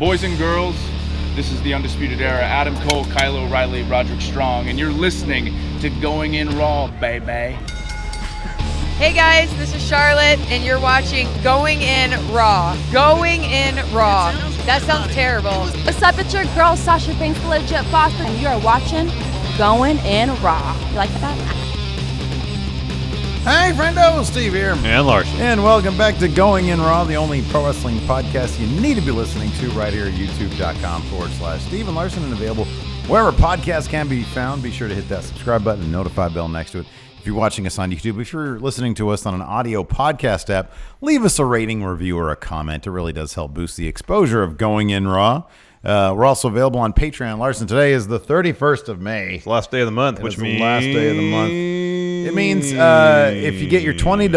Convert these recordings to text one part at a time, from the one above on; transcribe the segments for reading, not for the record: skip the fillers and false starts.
Boys and girls, this is the Undisputed Era. Adam Cole, Kyle O'Reilly, Roderick Strong, and you're listening to Going In Raw, baby. Hey guys, this is Charlotte, and you're watching Going In Raw. Going In Raw. That sounds terrible. What's up? It's your girl, Sasha Banks, the legit boss, and you are watching Going In Raw. You like that? Hey, friendo, Steve here. And Larson. And welcome back to Going In Raw, the only pro wrestling podcast you need to be listening to right here at youtube.com/Steve and Larson, and available wherever podcasts can be found. Be sure to hit that subscribe button and notify bell next to it. If you're watching us on YouTube, if you're listening to us on an audio podcast app, leave us a rating, review, or a comment. It really does help boost the exposure of Going In Raw. We're also available on Patreon. Larson, today is the 31st of May. It's the last day of the month, which means... the last day of the month. It means if you get your $20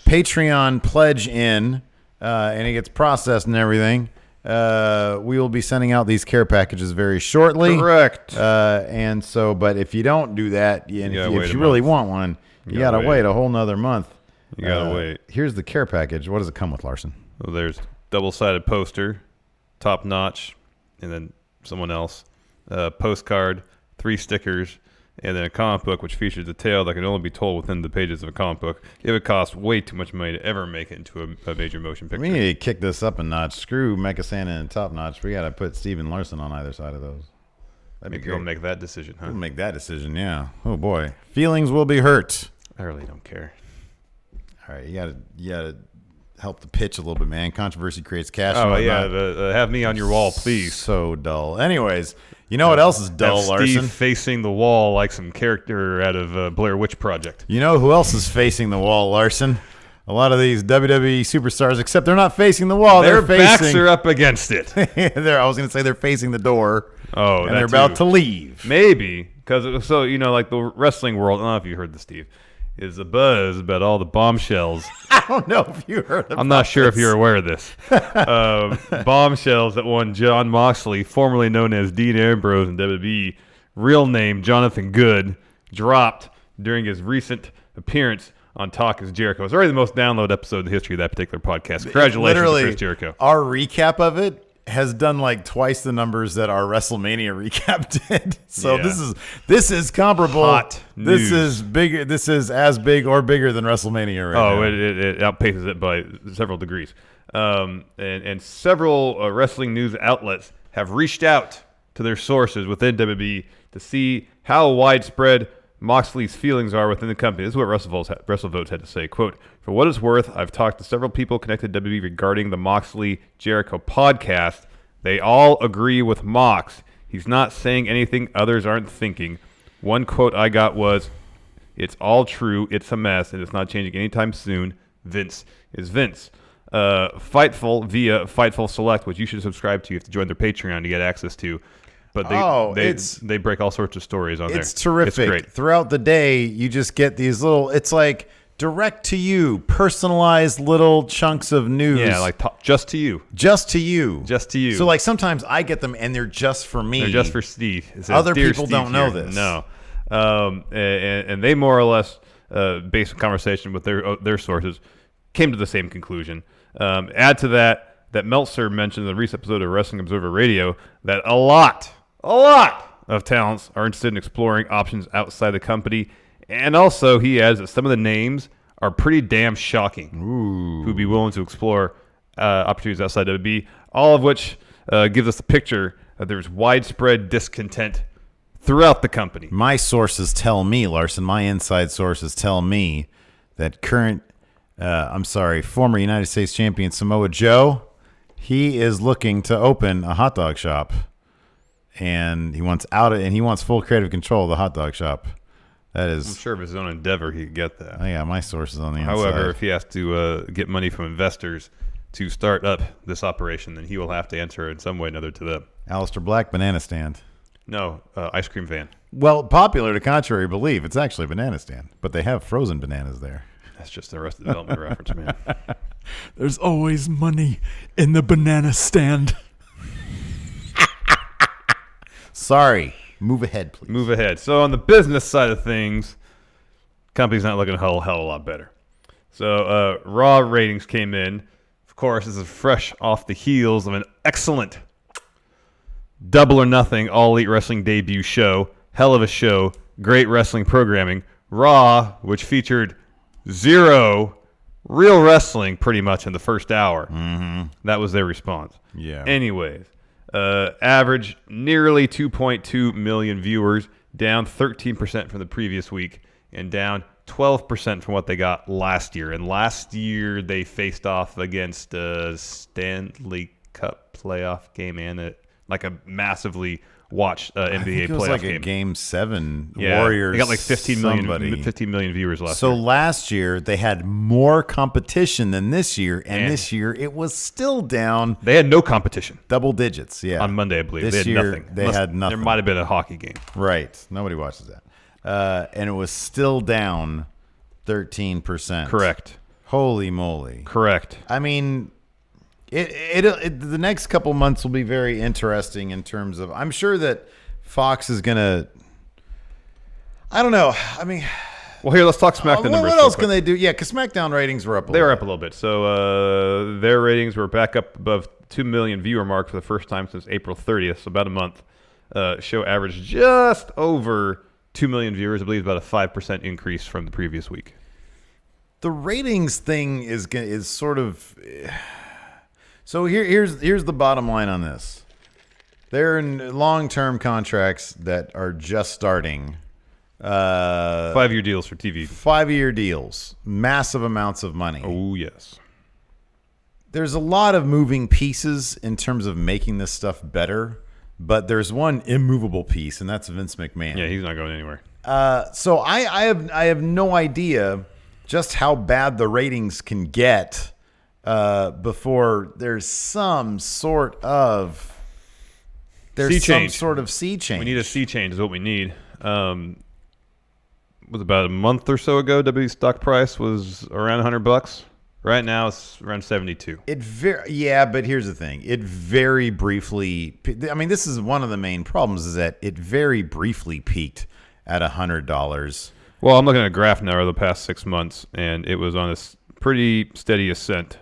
Patreon pledge in and it gets processed and everything, we will be sending out these care packages very shortly. Correct. And so, but if you don't do that, and if you really want one, you got to wait a whole nother month. You got to wait. Here's the care package. What does it come with, Larson? Well, there's double-sided poster, top notch, and then someone else, postcard, 3 stickers, and then a comic book which features a tale that can only be told within the pages of a comic book. It would cost way too much money to ever make it into a major motion picture. We need to kick this up a notch. Screw Mecha Santa and Top Notch. We got to put Steve and Larson on either side of those. Maybe you'll make that decision, huh? We'll make that decision, yeah. Oh, boy. Feelings will be hurt. I really don't care. All right, you gotta help the pitch a little bit, man. Controversy creates cash. Oh, yeah. Have me on your wall, please. So dull. Anyways, you know what else is dull, Steve Larson? facing the wall like some character out of Blair Witch Project. You know who else is facing the wall, Larson? A lot of these WWE superstars, except they're not facing the wall. Their backs are up against it. I was going to say they're facing the door. Oh, and they're about to leave. Maybe. Because, so, like the wrestling world, I don't know if you heard this, Steve, is a buzz about all the bombshells. I don't know if you heard about I'm not sure if you're aware of this. Bombshells that one Jon Moxley, formerly known as Dean Ambrose in WWE, real name Jonathan Good, dropped during his recent appearance on Talk is Jericho. It's already the most downloaded episode in the history of that particular podcast. Congratulations to Chris Jericho. Our recap of it has done like twice the numbers that our WrestleMania recap did. So yeah. This is comparable. Hot news. This is bigger. This is as big or bigger than WrestleMania right now. It outpaces it by several degrees. And several wrestling news outlets have reached out to their sources within WWE to see how widespread Moxley's feelings are within the company. This is what WrestleVotes had to say. Quote, "For what it's worth, I've talked to several people connected to WWE regarding the Moxley-Jericho podcast. They all agree with Mox. He's not saying anything others aren't thinking. One quote I got was, 'It's all true, it's a mess, and it's not changing anytime soon. Vince is Vince.' Fightful via Fightful Select, which you should subscribe to. You have to join their Patreon to get access to. But they break all sorts of stories on there. It's terrific. It's great. Throughout the day, you just get these little, it's like direct to you, personalized little chunks of news. Yeah, like just to you. Just to you. Just to you. So like sometimes I get them and they're just for me. They're just for Steve. Other people don't know this. No. And they more or less, based on conversation with their sources, came to the same conclusion. Add to that Meltzer mentioned in the recent episode of Wrestling Observer Radio that a lot of talents are interested in exploring options outside the company. And also, he adds that some of the names are pretty damn shocking. Ooh. Who'd be willing to explore opportunities outside WWE, all of which gives us a picture that there's widespread discontent throughout the company. My sources tell me, Larson, my inside sources tell me that former United States champion Samoa Joe, he is looking to open a hot dog shop. And he wants full creative control of the hot dog shop. That is, I'm sure of his own endeavor, he could get that. Oh yeah, my sources on the inside. However, if he has to get money from investors to start up this operation, then he will have to answer in some way or another to them. Aleister Black banana stand. No, ice cream van. Well, popular to contrary belief, it's actually a banana stand, but they have frozen bananas there. That's just the Arrested Development reference, man. There's always money in the banana stand. Sorry. Move ahead, please. Move ahead. So on the business side of things, company's not looking a hell of a lot better. So Raw ratings came in. Of course, this is fresh off the heels of an excellent Double or Nothing All Elite Wrestling debut show. Hell of a show. Great wrestling programming. Raw, which featured 0 real wrestling pretty much in the first hour. Mm-hmm. That was their response. Yeah. Anyways, average nearly 2.2 million viewers, down 13% from the previous week, and down 12% from what they got last year. And last year they faced off against a Stanley Cup playoff game and like a massively watched NBA I think it playoff was like game. a Game 7 Yeah, Warriors. they got like 15 million viewers last So year. last year they had more competition than this year, and this year it was still down They had no competition double digits. Yeah, on Monday, I believe. This They had year nothing. they had nothing. There might have been a hockey game. Right, nobody watches that, and it was still down 13%. Correct. Holy moly! Correct. I mean, the next couple months will be very interesting in terms of. I'm sure that Fox is gonna. I don't know. I mean, Well, here, let's talk SmackDown numbers. what else can they do? Yeah, because SmackDown ratings were up. They were up a little bit. So their ratings were back up above 2 million viewer mark for the first time since April 30th, so about a month. Show averaged just over 2 million viewers. I believe about a 5% increase from the previous week. The ratings thing is sort of. So here's the bottom line on this. They're in long-term contracts that are just starting. 5-year deals for TV. 5-year deals, massive amounts of money. Oh, yes. There's a lot of moving pieces in terms of making this stuff better, but there's one immovable piece, and that's Vince McMahon. Yeah, he's not going anywhere. So I have no idea just how bad the ratings can get before there's some sort of sea change. We need a sea change is what we need. Was about a month or so ago, WWE stock price was around $100. Right now, it's around 72. But here's the thing. It very briefly. I mean, this is one of the main problems is that it very briefly peaked at $100. Well, I'm looking at a graph now over the past 6 months, and it was on a pretty steady ascent.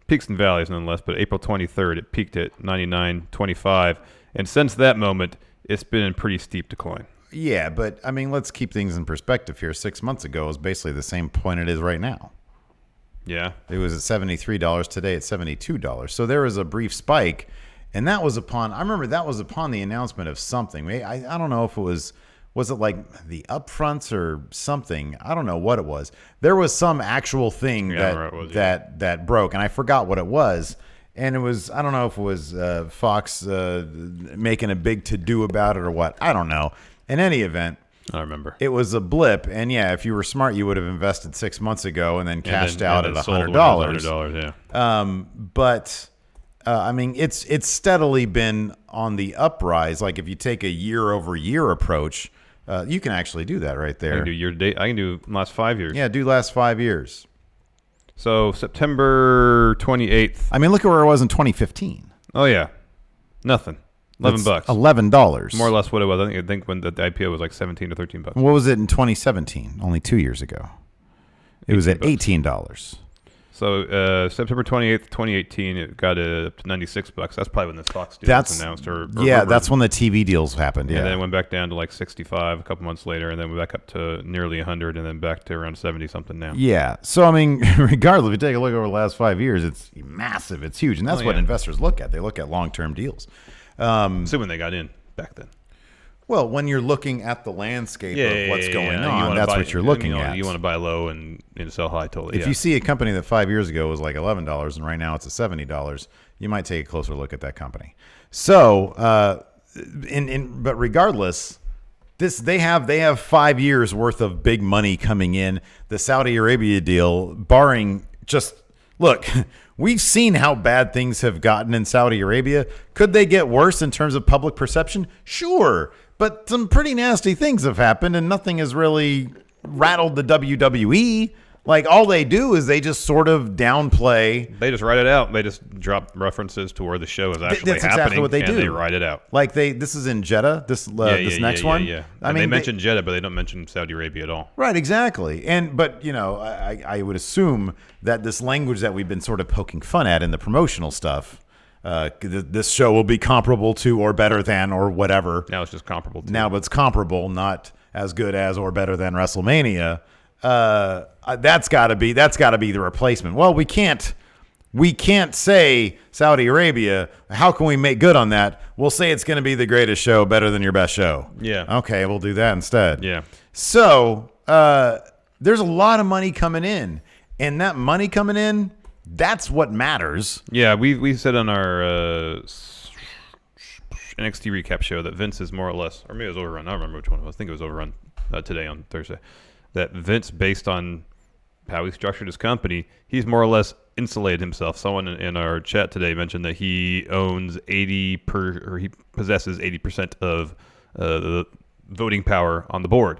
Peaks and valleys, nonetheless. But April 23rd, it peaked at $99.25, and since that moment, it's been in pretty steep decline. Yeah, but I mean, let's keep things in perspective here. 6 months ago was basically the same point it is right now. Yeah. It was at $73. Today it's $72. So there was a brief spike, and that was upon the announcement of something. I don't know if it was it like the upfronts or something? I don't know what it was. There was some actual thing that broke, and I forgot what it was. And it was, I don't know if it was Fox making a big to-do about it or what. I don't know. In any event, I remember. It was a blip, and yeah, if you were smart, you would have invested 6 months ago and then cashed out at $100. $100, yeah. But I mean, it's steadily been on the uprise. Like if you take a year-over-year approach, you can actually do that right there. I can do year-to-date. I can do last 5 years. Yeah, do last 5 years. So September 28th. I mean, look at where it was in 2015. Oh yeah, nothing. $11. $11. More or less what it was. I think when the IPO was like $17 or $13. What was it in 2017? Only 2 years ago. It was at $18. So September 28th, 2018, it got up to $96. That's probably when the Fox deal was announced. That's when the TV deals happened. Yeah, and then it went back down to like 65 a couple months later, and then went back up to nearly 100, and then back to around 70 something now. Yeah. So I mean, regardless, if you take a look over the last 5 years, it's massive. It's huge, and that's what investors look at. They look at long-term deals. Assuming they got in back then. Well, when you're looking at the landscape of what's going on, that's what you're looking at. You want to buy low and sell high totally. If you see a company that 5 years ago was like $11 and right now it's at $70, you might take a closer look at that company. So, but regardless, they have 5 years worth of big money coming in. The Saudi Arabia deal, barring just look. We've seen how bad things have gotten in Saudi Arabia. Could they get worse in terms of public perception? Sure. But some pretty nasty things have happened, and nothing has really rattled the WWE. Like, all they do is they just sort of downplay. They just write it out. They just drop references to where the show is actually That's happening. exactly what they do. They write it out. Like, this is in Jeddah, this next one. Yeah. I mean, they mention Jeddah, but they don't mention Saudi Arabia at all. Right, exactly. But, I would assume that this language that we've been sort of poking fun at in the promotional stuff, this show will be comparable to or better than or whatever. Now it's just comparable to. Now it's comparable, not as good as or better than WrestleMania. That's got to be the replacement. Well, we can't say Saudi Arabia. How can we make good on that? We'll say it's going to be the greatest show, better than your best show. Yeah. Okay, we'll do that instead. Yeah. So there's a lot of money coming in, and that money coming in, that's what matters. Yeah, we said on our NXT recap show that Vince is more or less, or maybe it was Overrun. I don't remember which one it was. I think it was Overrun today on Thursday. That Vince, based on how he structured his company, he's more or less insulated himself. Someone in our chat today mentioned that he owns he possesses 80% of the voting power on the board.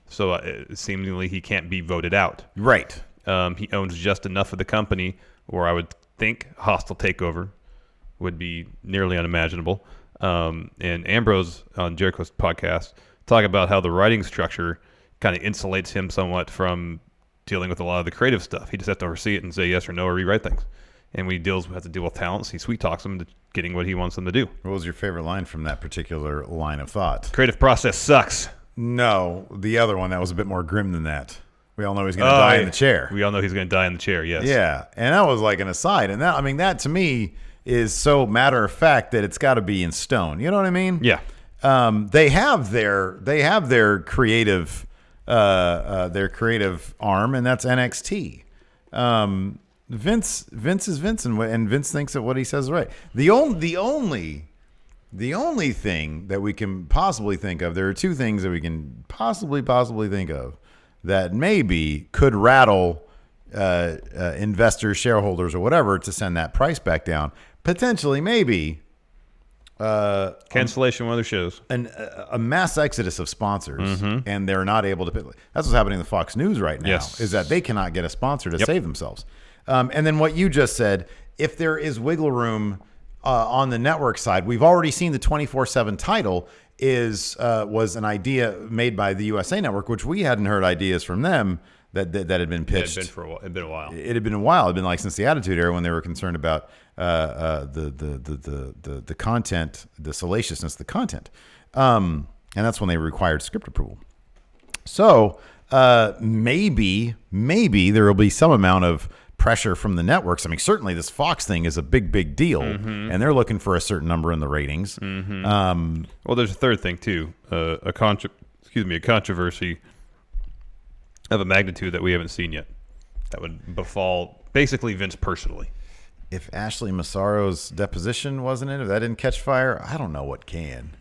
So seemingly he can't be voted out. Right. He owns just enough of the company where I would think hostile takeover would be nearly unimaginable. And Ambrose on Jericho's podcast talk about how the writing structure kind of insulates him somewhat from dealing with a lot of the creative stuff. He just has to oversee it and say yes or no or rewrite things. And when he has to deal with talents, he sweet talks them to getting what he wants them to do. What was your favorite line from that particular line of thought? Creative process sucks. No, the other one that was a bit more grim than that. We all know he's going to die in the chair. We all know he's going to die in the chair, yes. Yeah, and that was like an aside. And that to me is so matter of fact that it's got to be in stone. You know what I mean? Yeah. They have their creative arm, and that's NXT. Vince is Vince, and Vince thinks that what he says is right. The only thing that we can possibly think of, there are two things that we can possibly think of that maybe could rattle investors, shareholders, or whatever to send that price back down. Potentially, maybe cancellation of other shows, a mass exodus of sponsors, and they're not able to. That's what's happening to Fox News right now. Yes. Is that they cannot get a sponsor to save themselves. And then what you just said, if there is wiggle room on the network side, we've already seen the 24/7 title was an idea made by the USA Network, which we hadn't heard ideas from them that had been pitched. It had been a while. It had been a while. It had been like since the Attitude Era when they were concerned about the content, the salaciousness of the content, and that's when they required script approval. So maybe there will be some amount of pressure from the networks. I mean, certainly this Fox thing is a big deal, and they're looking for a certain number in the ratings. Well, there's a third thing too, a controversy of a magnitude that we haven't seen yet that would befall basically Vince personally. If Ashley Massaro's deposition wasn't in, if that didn't catch fire, I don't know what can.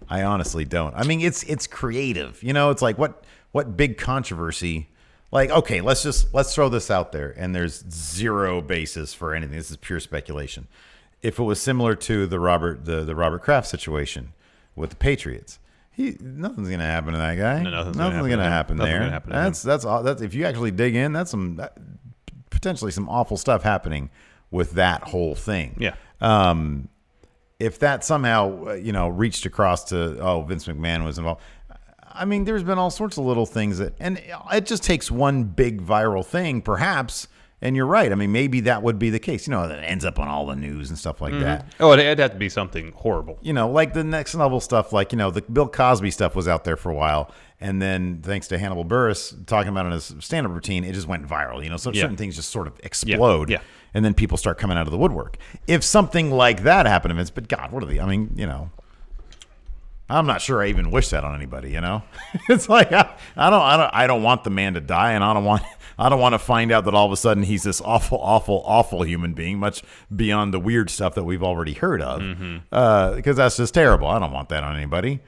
I honestly don't. I mean, it's creative. It's like what big controversy. Like, okay, let's throw this out there, and there's zero basis for anything. This is pure speculation. If it was similar to the Robert Kraft situation with the Patriots, nothing's gonna happen to that guy. No, nothing's gonna happen there. Nothing's gonna happen That's if you actually dig in, that's potentially some awful stuff happening with that whole thing. Yeah. If that somehow reached across to Vince McMahon was involved. I mean, there's been all sorts of little things and it just takes one big viral thing, perhaps. And you're right. I mean, maybe that would be the case. That ends up on all the news and stuff like that. Oh, it'd have to be something horrible. Like the next level stuff, like, the Bill Cosby stuff was out there for a while. And then thanks to Hannibal Buress talking about it in his stand-up routine, it just went viral. So certain things just sort of explode. Yeah. And then people start coming out of the woodwork. If something like that happened to Vince, but God, what are they? I mean, I'm not sure I even wish that on anybody, It's like I don't want the man to die, and I don't want to find out that all of a sudden he's this awful human being, much beyond the weird stuff that we've already heard of. Because that's just terrible. I don't want that on anybody.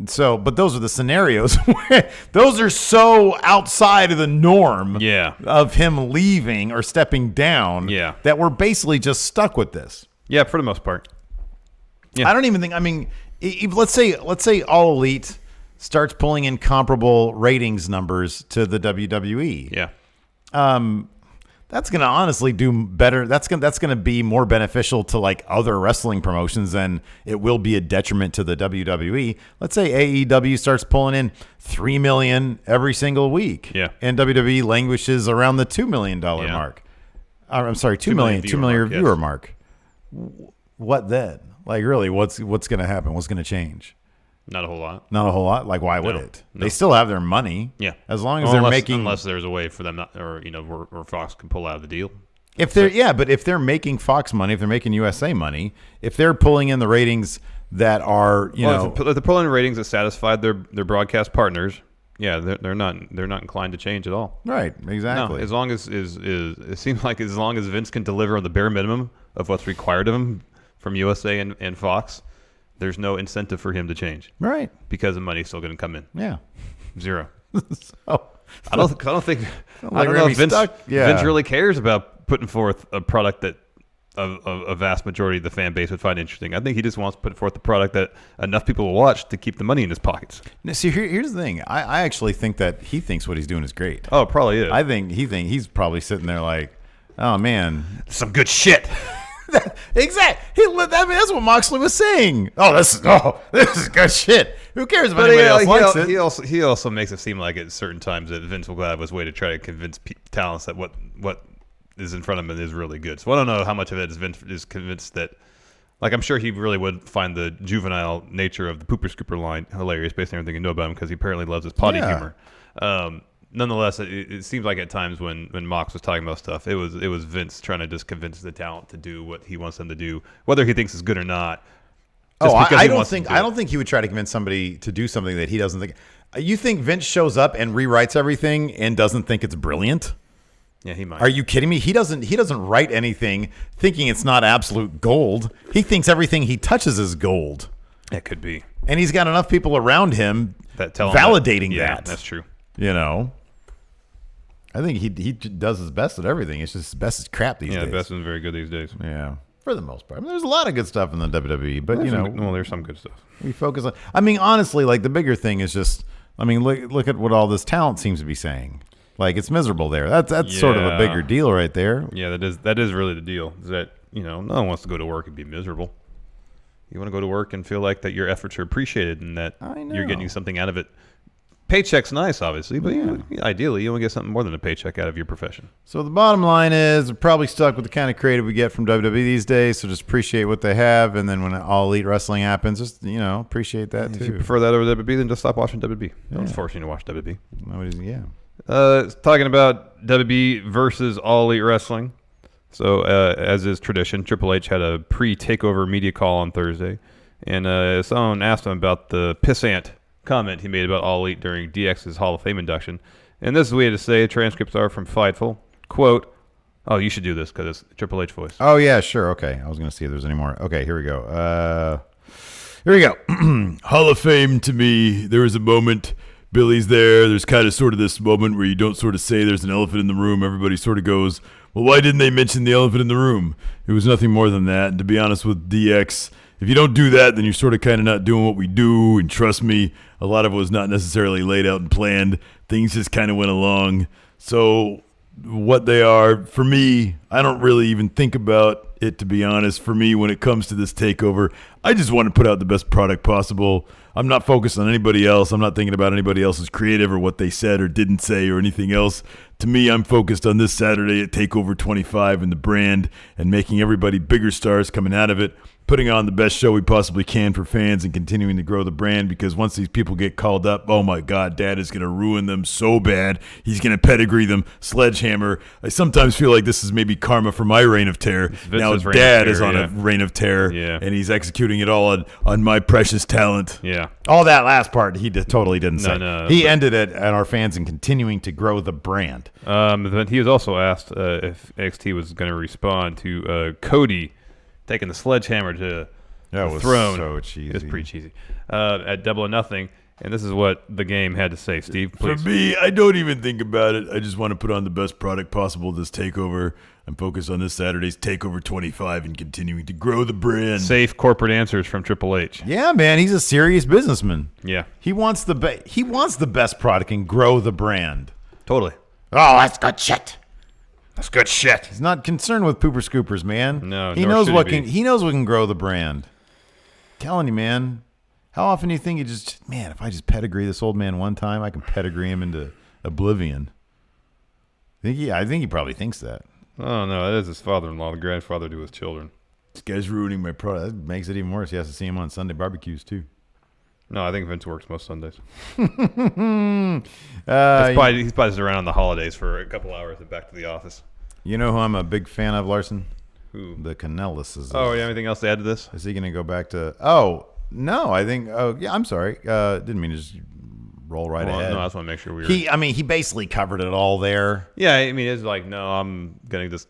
So, but those are the scenarios where those are so outside of the norm of him leaving or stepping down that we're basically just stuck with this. Yeah, for the most part. Yeah. I don't even think, let's say All Elite starts pulling in comparable ratings numbers to the WWE. Yeah. That's going to honestly do better. That's going to be more beneficial to like other wrestling promotions than it will be a detriment to the WWE. Let's say AEW starts pulling in $3 million every single week. Yeah. And WWE languishes around the $2 million mark. I'm sorry, 2 million viewer mark. What then? Like really, what's going to happen? What's going to change? Not a whole lot. Not a whole lot. Like, why would it? No. They still have their money. Yeah, as long as they're making. Unless there's a way for them, not, or where Fox can pull out of the deal. If they're but if they're making Fox money, if they're making USA money, if they're pulling in the ratings that are, if they're pulling in ratings that satisfy their broadcast partners, yeah, they're not inclined to change at all. Right. Exactly. No, as long as it seems like as long as Vince can deliver on the bare minimum of what's required of him from USA and Fox. There's no incentive for him to change, right? Because the money's still going to come in. Yeah, zero. So I don't think Vince really cares about putting forth a product that a vast majority of the fan base would find interesting. I think he just wants to put forth a product that enough people will watch to keep the money in his pockets. Now, see, here's the thing. I actually think that he thinks what he's doing is great. Oh, it probably is. I think he's probably sitting there like, oh man, some good shit. Exactly. That's what Moxley was saying. This is good shit. Who cares if anybody else likes it? He also makes it seem like at certain times that Vince will go out of his way to try to convince talents that what is in front of him is really good. So I don't know how much of it is Vince is convinced that. Like, I'm sure he really would find the juvenile nature of the Pooper Scooper line hilarious based on everything you know about him because he apparently loves his potty humor. Nonetheless, it seems like at times when Mox was talking about stuff, it was Vince trying to just convince the talent to do what he wants them to do, whether he thinks is good or not. I don't think he would try to convince somebody to do something that he doesn't think. You think Vince shows up and rewrites everything and doesn't think it's brilliant? Yeah, he might. Are you kidding me? He doesn't write anything thinking it's not absolute gold. He thinks everything he touches is gold. It could be. And he's got enough people around him that tell validating him that. That's true. I think he does his best at everything. It's just his best is crap these days. Yeah, best is very good these days. Yeah, for the most part. I mean, there's a lot of good stuff in the WWE, but there's some good stuff. We focus on. I mean, honestly, like the bigger thing is just. I mean, look at what all this talent seems to be saying. Like it's miserable there. That's sort of a bigger deal right there. Yeah, that is really the deal. Is that no one wants to go to work and be miserable. You want to go to work and feel like that your efforts are appreciated and that you're getting something out of it. Paycheck's nice, obviously, but ideally, you want to get something more than a paycheck out of your profession. So the bottom line is we're probably stuck with the kind of creative we get from WWE these days, so just appreciate what they have, and then when All Elite Wrestling happens, just, appreciate that, too. If you prefer that over WWE, then just stop watching WWE. No one's forcing you to watch WWE. Talking about WWE versus All Elite Wrestling. So, as is tradition, Triple H had a pre-takeover media call on Thursday, and someone asked him about the pissant comment he made about All Elite during DX's Hall of Fame induction. And this is what he had to say. Transcripts are from Fightful. Quote, oh, you should do this because it's Triple H voice. Oh, yeah, sure. Okay. I was going to see if there's any more. Okay, here we go. Hall of Fame to me, there was a moment. Billy's there. There's kind of sort of this moment where you don't sort of say there's an elephant in the room. Everybody sort of goes, well, why didn't they mention the elephant in the room? It was nothing more than that. And to be honest with DX, if you don't do that, then you're sort of kind of not doing what we do. And trust me, a lot of it was not necessarily laid out and planned. Things just kind of went along. So what they are, for me, I don't really even think about it, to be honest. For me, when it comes to this takeover, I just want to put out the best product possible. I'm not focused on anybody else. I'm not thinking about anybody else's creative or what they said or didn't say or anything else. To me, I'm focused on this Saturday at TakeOver 25 and the brand and making everybody bigger stars coming out of it, putting on the best show we possibly can for fans and continuing to grow the brand, because once these people get called up, oh my God, Dad is going to ruin them so bad. He's going to pedigree them, sledgehammer. I sometimes feel like this is maybe karma for my reign of terror. Now his dad is on a reign of terror, and he's executing it all on my precious talent. Yeah. All that last part he totally didn't say. No, he ended it at our fans and continuing to grow the brand. But he was also asked if NXT was going to respond to Cody taking the sledgehammer to the throne. So cheesy. It was pretty cheesy. At Double or Nothing. And this is what the game had to say. Steve, please. For me, I don't even think about it. I just want to put on the best product possible this takeover. I'm focused on this Saturday's TakeOver 25 and continuing to grow the brand. Safe corporate answers from Triple H. Yeah, man, he's a serious businessman. Yeah. He wants the best product and grow the brand. Totally. Oh, that's good shit. That's good shit. He's not concerned with pooper scoopers, man. No, he nor knows should what he can. be. He knows what can grow the brand. Telling you, man. How often do you think if I just pedigree this old man one time, I can pedigree him into oblivion? I think he probably thinks that. Oh, no, that is his father-in-law, the grandfather to his children. This guy's ruining my product. That makes it even worse. He has to see him on Sunday barbecues, too. No, I think Vince works most Sundays. He's He's probably just around on the holidays for a couple hours and back to the office. You know who I'm a big fan of, Larson? Who? The Canellises. Oh, yeah, anything else to add to this? Is he going to go back to... Oh, no, I think... Oh, yeah, I'm sorry. Didn't mean to just roll right ahead. No, I just want to make sure we were... He basically covered it all there. Yeah, I mean, it's like, no, I'm getting this...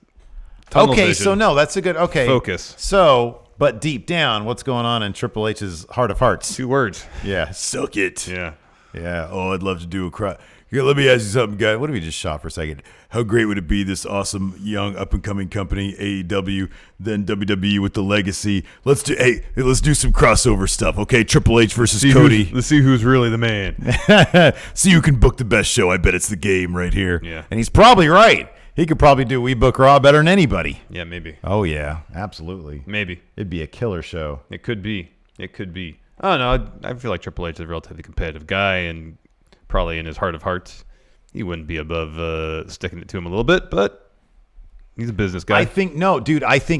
Okay, so no, that's a good... Okay. Focus. So, but deep down, what's going on in Triple H's heart of hearts? 2 words. Yeah. Suck it. Yeah. Yeah. Oh, I'd love to do a crowd. Here, let me ask you something, guy. What if we just shot for a second? How great would it be, this awesome, young, up-and-coming company, AEW, then WWE with the legacy? Let's do some crossover stuff, okay? Triple H versus Cody. Let's see who's really the man. See who can book the best show. I bet it's the Game right here. Yeah. And he's probably right. He could probably do We Book Raw better than anybody. Yeah, maybe. Oh, yeah. Absolutely. Maybe. It'd be a killer show. It could be. I don't know. I feel like Triple H is a relatively competitive guy, and probably in his heart of hearts, he wouldn't be above sticking it to him a little bit, but he's a business guy. I think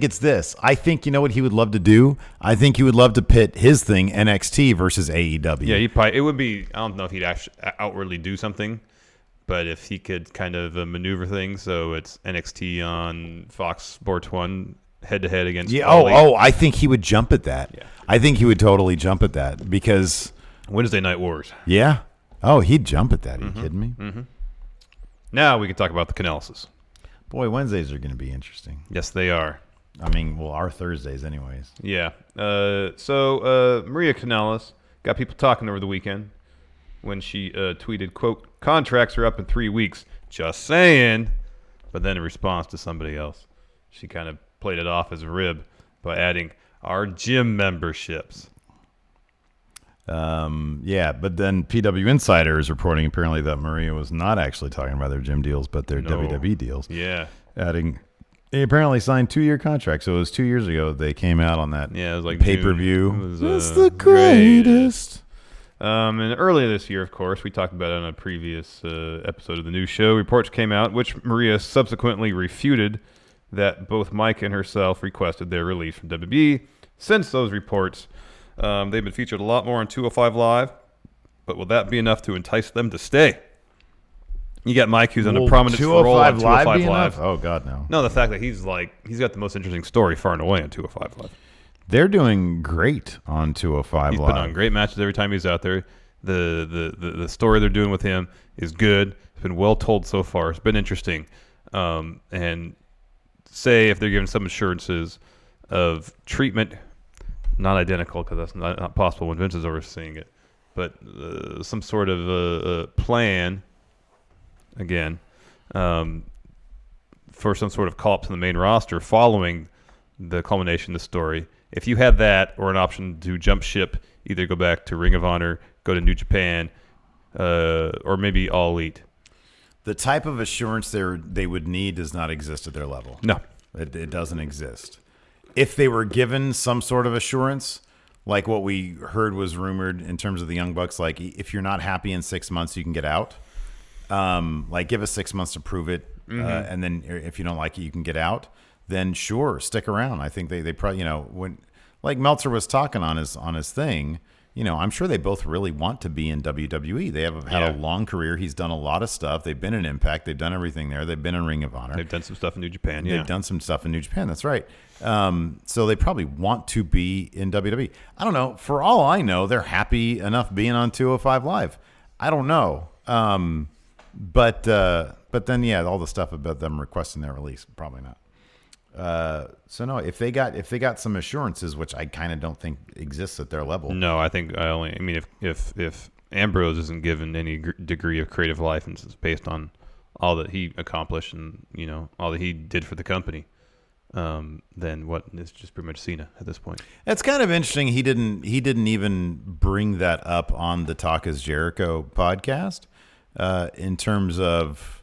it's this. I think, you know what he would love to do? I think he would love to pit his thing, NXT versus AEW. Yeah, it would be, I don't know if he'd actually outwardly do something, but if he could kind of maneuver things, so it's NXT on Fox Sports 1 head-to-head against All Elite. I think he would jump at that. Yeah. I think he would totally jump at that because... Wednesday Night Wars. Yeah. Oh, he'd jump at that. Are you kidding me? Mm-hmm. Now we can talk about the Canellises. Boy, Wednesdays are going to be interesting. Yes, they are. I mean, well, our Thursdays anyways. Yeah. So Maria Kanellis got people talking over the weekend when she tweeted, quote, "Contracts are up in 3 weeks. Just saying." But then in response to somebody else, she kind of played it off as a rib by adding, "our gym memberships." Yeah, but then PW Insider is reporting apparently that Maria was not actually talking about their gym deals, but their WWE deals. Yeah. Adding, they apparently signed 2-year contracts. So it was 2 years ago they came out on that. Yeah, it was like pay-per-view. It's the greatest. And earlier this year, of course, we talked about it on a previous episode of the news show. Reports came out, which Maria subsequently refuted, that both Mike and herself requested their release from WWE. Since those reports, they've been featured a lot more on 205 Live, but will that be enough to entice them to stay? You got Mike, who's on a prominent role on 205 Live. Oh, God, no. No, the fact that he's got the most interesting story far and away on 205 Live. They're doing great on 205 He's Live. been on great matches every time he's out there. The story they're doing with him is good. It's been well told so far. It's been interesting. And say if they're giving some assurances of treatment, not identical because that's not possible when Vince is overseeing it, but some sort of plan, again, for some sort of call-up to the main roster following the culmination of the story. If you had that or an option to jump ship, either go back to Ring of Honor, go to New Japan, or maybe All Elite. The type of assurance they would need does not exist at their level. No. It doesn't exist. If they were given some sort of assurance, like what we heard was rumored in terms of the Young Bucks, like if you're not happy in 6 months, you can get out. Like give us 6 months to prove it, and then if you don't like it, you can get out. Then sure, stick around. I think they probably, when like Meltzer was talking on his thing, I'm sure they both really want to be in WWE. They have had a long career. He's done a lot of stuff. They've been in Impact. They've done everything there. They've been in Ring of Honor. They've done some stuff in New Japan. They've done some stuff in New Japan. That's right. So they probably want to be in WWE. I don't know. For all I know, they're happy enough being on 205 Live. I don't know. But then, yeah, all the stuff about them requesting their release, probably not. So no, if they got some assurances, which I kind of don't think exists at their level. No, I mean, if Ambrose isn't given any degree of creative license, it's based on all that he accomplished and all that he did for the company. Then what is just pretty much Cena at this point. It's kind of interesting. He didn't even bring that up on the Talk Is Jericho podcast, in terms of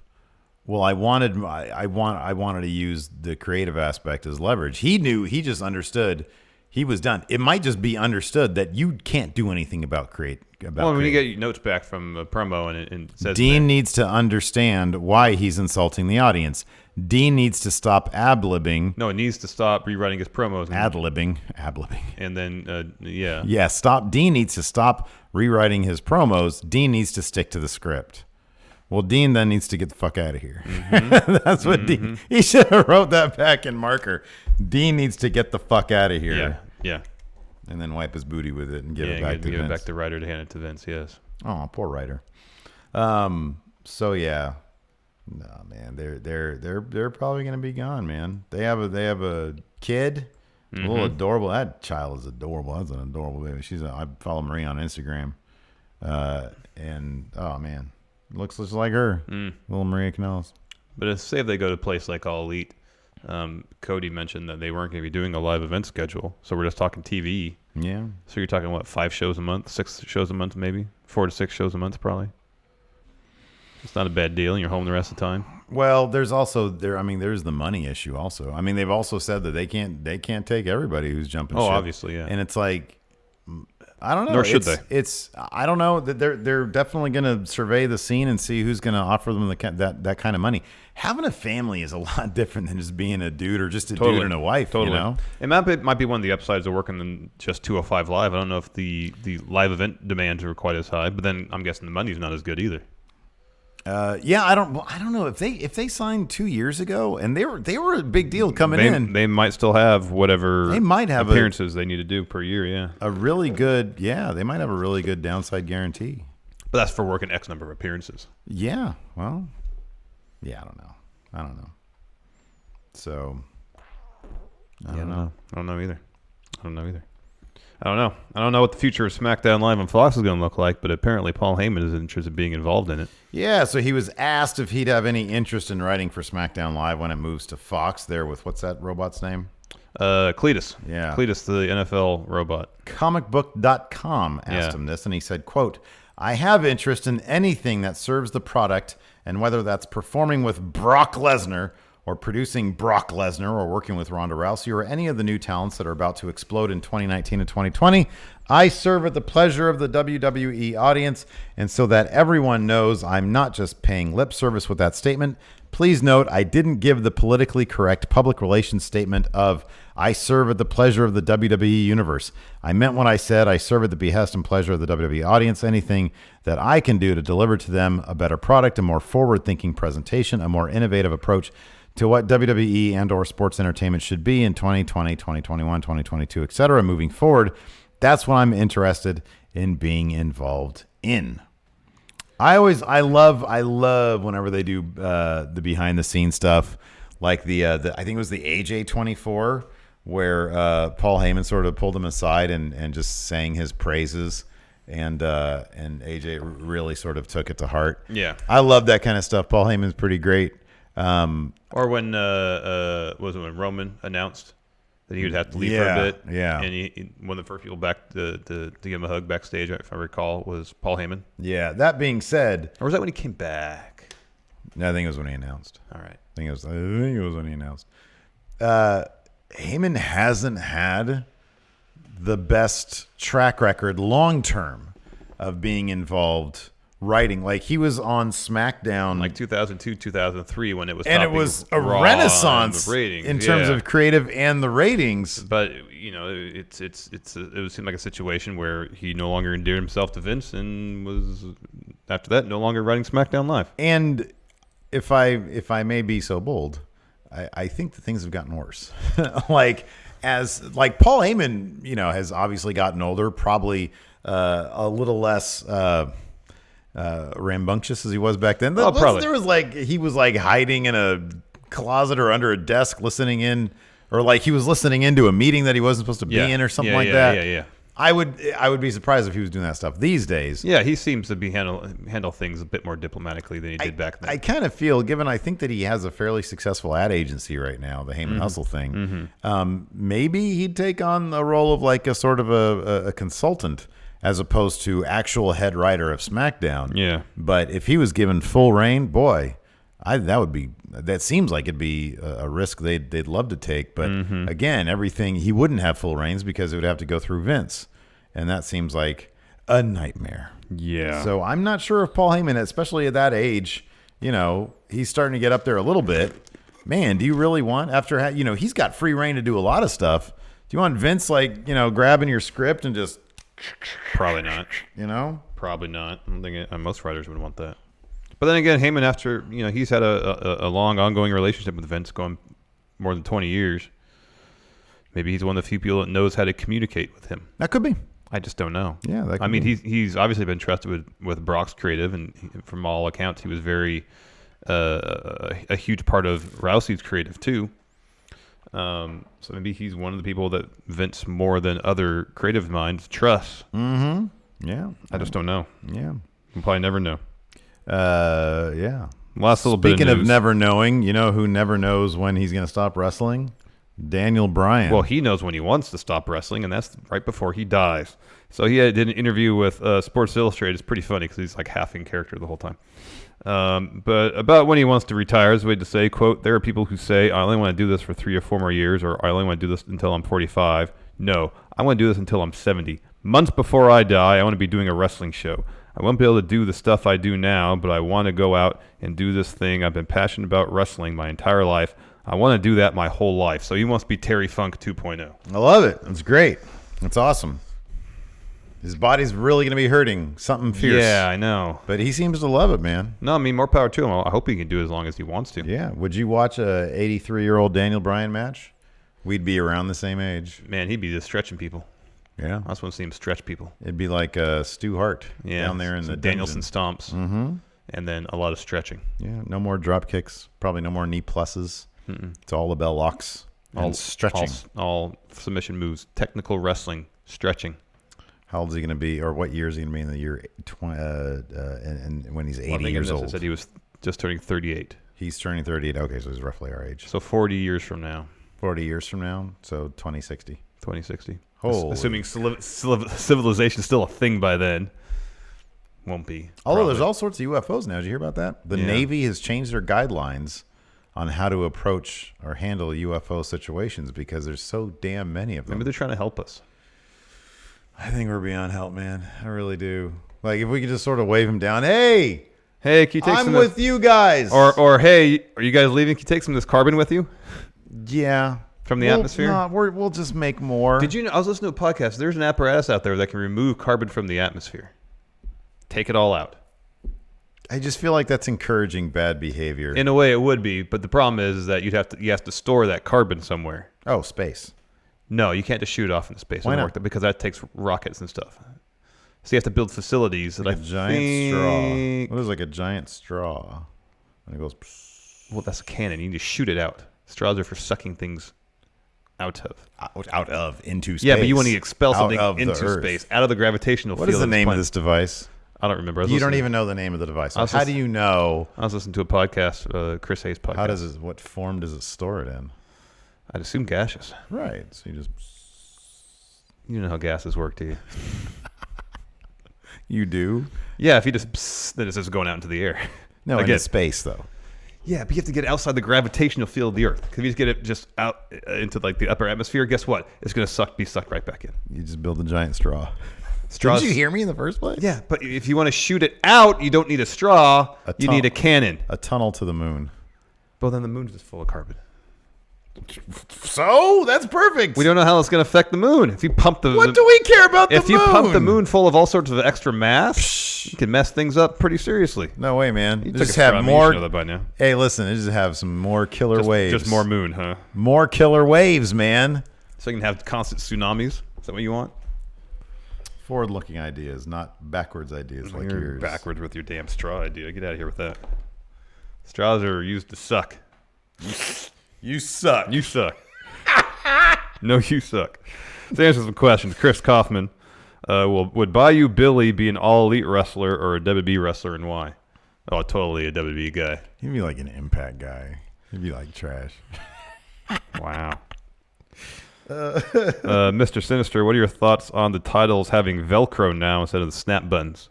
Well, I wanted to use the creative aspect as leverage. He just understood he was done. It might just be understood that you can't do anything about create. Well, when you get your notes back from a promo and it says Dean needs to understand why he's insulting the audience. Dean needs to stop ad-libbing. No, it needs to stop rewriting his promos. Ad-libbing. And then, yeah. Yeah, stop. Dean needs to stop rewriting his promos. Dean needs to stick to the script. Well, Dean then needs to get the fuck out of here. Mm-hmm. That's what Dean... He should have wrote that back in marker. Dean needs to get the fuck out of here. Yeah. And then wipe his booty with it and give it back to Vince. Give it back to Ryder to hand it to Vince, yes. Oh, poor Ryder. So, yeah. No, man, they're probably gonna be gone, man. They have a kid, a little adorable. That child is adorable. That's an adorable baby. I follow Marie on Instagram, and oh man, looks just like her, little Maria Canales. But say if they go to a place like All Elite, Cody mentioned that they weren't going to be doing a live event schedule, so we're just talking TV. Yeah. So you're talking what, 5 shows a month, 6 shows a month, maybe 4 to 6 shows a month, probably. It's not a bad deal, and you're home the rest of the time. Well, there's also there's the money issue also. I mean, they've also said that they can't take everybody who's jumping ship. Obviously, yeah. And it's like, I don't know. Nor should they. I don't know that they're definitely going to survey the scene and see who's going to offer them that kind of money. Having a family is a lot different than just being a dude or just a dude and a wife. Totally. You know? It might be one of the upsides of working in just 205 Live. I don't know if the live event demands are quite as high, but then I'm guessing the money's not as good either. Yeah, I don't know if they signed 2 years ago and they were a big deal coming in. They might still have whatever they might have appearances they need to do per year. Yeah, they might have a really good downside guarantee. But that's for working X number of appearances. Yeah, well, yeah, I don't know. So I don't know. I don't know either. I don't know what the future of SmackDown Live on Fox is going to look like, but apparently Paul Heyman is interested in being involved in it. Yeah, so he was asked if he'd have any interest in writing for SmackDown Live when it moves to Fox there with, what's that robot's name? Cletus. Yeah. Cletus, the NFL robot. Comicbook.com asked him this, and he said, quote, I have interest in anything that serves the product, and whether that's performing with Brock Lesnar or producing Brock Lesnar or working with Ronda Rousey or any of the new talents that are about to explode in 2019 and 2020, I serve at the pleasure of the WWE audience. And so that everyone knows I'm not just paying lip service with that statement, please note I didn't give the politically correct public relations statement of I serve at the pleasure of the WWE universe. I meant what I said. I serve at the behest and pleasure of the WWE audience. Anything that I can do to deliver to them a better product, a more forward-thinking presentation, a more innovative approach to what WWE and or sports entertainment should be in 2020, 2021, 2022, etc. moving forward, that's what I'm interested in being involved in. I love whenever they do the behind the scenes stuff, like the I think it was the AJ24 where Paul Heyman sort of pulled him aside and just sang his praises. And AJ really sort of took it to heart. Yeah, I love that kind of stuff. Paul Heyman's pretty great. Or when when Roman announced that he would have to leave for a bit, and one of the first people back to give him a hug backstage, if I recall, was Paul Heyman. Yeah. That being said, or was that when he came back? No, I think it was when he announced. All right, I think it was when he announced. Heyman hasn't had the best track record long term of being involved. Writing, like he was on SmackDown like 2002, 2003 when it was, and it was a renaissance in terms of creative and the ratings. But it seemed like a situation where he no longer endeared himself to Vince and was after that no longer writing SmackDown Live. And if I may be so bold, I think that things have gotten worse. like Paul Heyman, has obviously gotten older, probably a little less. Rambunctious as he was back then. Probably. There was he was hiding in a closet or under a desk listening in, or he was listening into a meeting that he wasn't supposed to be in or something that. Yeah. I would be surprised if he was doing that stuff these days. Yeah, he seems to be handle things a bit more diplomatically than he did back then. I kind of feel, I think that he has a fairly successful ad agency right now, the Heyman Hustle thing. Maybe he'd take on the role of a sort of a consultant, as opposed to actual head writer of SmackDown. Yeah. But if he was given full reign, boy, That seems like it'd be a risk they'd love to take. But again, everything, he wouldn't have full reins because it would have to go through Vince. And that seems like a nightmare. Yeah. So I'm not sure if Paul Heyman, especially at that age, he's starting to get up there a little bit. Man, do you really want, after, he's got free reign to do a lot of stuff. Do you want Vince, grabbing your script and just... Probably not. Probably not. I don't think most writers would want that. But then again, Heyman, after, he's had a long, ongoing relationship with Vince going more than 20 years. Maybe he's one of the few people that knows how to communicate with him. That could be. I just don't know. Yeah, that could be. Be. He's obviously been trusted with Brock's creative, and from all accounts, he was very a huge part of Rousey's creative too. So maybe he's one of the people that Vince, more than other creative minds, trusts. Mm-hmm. Yeah. I just don't know. Yeah. We'll probably never know. Yeah. Last little bit of news. Speaking of never knowing, who never knows when he's going to stop wrestling? Daniel Bryan. Well, he knows when he wants to stop wrestling, and that's right before he dies. So he did an interview with Sports Illustrated. It's pretty funny because he's like half in character the whole time. But about when he wants to retire, is a way to say, quote, "There are people who say, I only want to do this for 3 or 4 more years, or I only want to do this until I'm 45. No, I want to do this until I'm 70. Months before I die, I want to be doing a wrestling show. I won't be able to do the stuff I do now, but I want to go out and do this thing. I've been passionate about wrestling my entire life. I want to do that my whole life." So he wants to be Terry Funk 2.0. I love it. That's great. That's awesome. His body's really going to be hurting something fierce. Yeah, I know. But he seems to love it, man. No, I mean, more power to him. I hope he can do it as long as he wants to. Yeah. Would you watch a 83-year-old Daniel Bryan match? We'd be around the same age. Man, he'd be just stretching people. Yeah. I just want to see him stretch people. It'd be like Stu Hart down there in the Danielson stomps. Mm-hmm. And then a lot of stretching. Yeah. No more drop kicks. Probably no more knee pluses. Mm-mm. It's all the bell locks. All stretching. All submission moves. Technical wrestling. Stretching. How old is he going to be, or what year is he going to be in the year 20, and when he's 80 years old? I said he was just turning 38. He's turning 38. Okay, so he's roughly our age. So 40 years from now. 40 years from now, so 2060. 2060. Holy. Assuming civilization is still a thing by then. Won't be. Although there's all sorts of UFOs now. Did you hear about that? The Navy has changed their guidelines on how to approach or handle UFO situations because there's so damn many of them. Maybe they're trying to help us. I think we're beyond help, man. I really do. Like, if we could just sort of wave him down. Hey, can you take I'm with you guys. Or hey, are you guys leaving? Can you take some of this carbon with you? Yeah. From the atmosphere? No, we'll just make more. Did you know? I was listening to a podcast. There's an apparatus out there that can remove carbon from the atmosphere. Take it all out. I just feel like that's encouraging bad behavior. In a way, it would be, but the problem is that you have to store that carbon somewhere. Oh, space. No, you can't just shoot it off into space. Why not? Because that takes rockets and stuff. So you have to build facilities. Like a giant straw. What is like a giant straw? And it goes. Well, that's a cannon. You need to shoot it out. Straws are for sucking things out of. Into space. Yeah, but you want to expel something into space, out of the gravitational field. What is the name of this device? I don't remember. You don't even know the name of the device. So how do you know? I was listening to a podcast, Chris Hayes podcast. What form does it store it in? I'd assume gaseous. Right. So you know how gases work, do you? You do? Yeah, if you just then it's just going out into the air. No, into space though. Yeah, but you have to get it outside the gravitational field of the Earth. If you just get it just out into like the upper atmosphere, guess what? It's going to be sucked right back in. You just build a giant straw. Straws. Did you hear me in the first place? Yeah, but if you want to shoot it out, you don't need a straw. You need a cannon. A tunnel to the moon. Well, then the moon's just full of carbon. So that's perfect. We don't know how it's going to affect the moon. If you pump the what do we care about the moon? If you pump the moon full of all sorts of extra mass, you can mess things up pretty seriously. No way, man. You just have more. You should know that by now. Hey, listen, just have some more killer waves. Just more moon, huh? More killer waves, man. So you can have constant tsunamis. Is that what you want? Forward-looking ideas, not backwards ideas like yours. Backwards with your damn straw idea. Get out of here with that. Straws are used to suck. You suck. You suck. No, you suck. To answer some questions, Chris Kaufman would Bayou Billy be an all-elite wrestler or a WWE wrestler, and why? Oh, totally a WWE guy. He'd be like an Impact guy. He'd be like trash. Wow. Mr. Sinister, what are your thoughts on the titles having Velcro now instead of the snap buttons?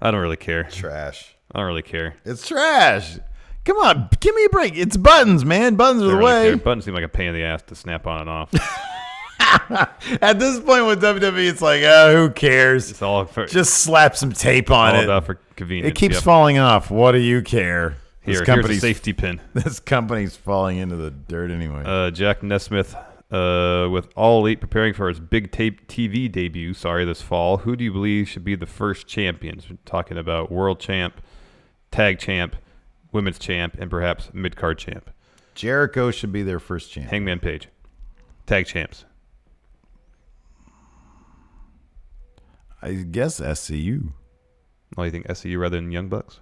I don't really care. Trash. I don't really care. It's trash. Come on, give me a break. It's buttons, man. Buttons are the way. Buttons seem like a pain in the ass to snap on and off. At this point with WWE, it's like, oh, who cares? It's all just slap some tape on it. All about for convenience. It keeps falling off. What do you care? Here's a safety pin. This company's falling into the dirt anyway. Jack Nesmith, with All Elite preparing for his big tape TV debut, this fall. Who do you believe should be the first champions? We're talking about world champ, tag champ, women's champ, and perhaps mid-card champ. Jericho should be their first champ. Hangman Page. Tag champs. I guess SCU. Oh, you think SCU rather than Young Bucks?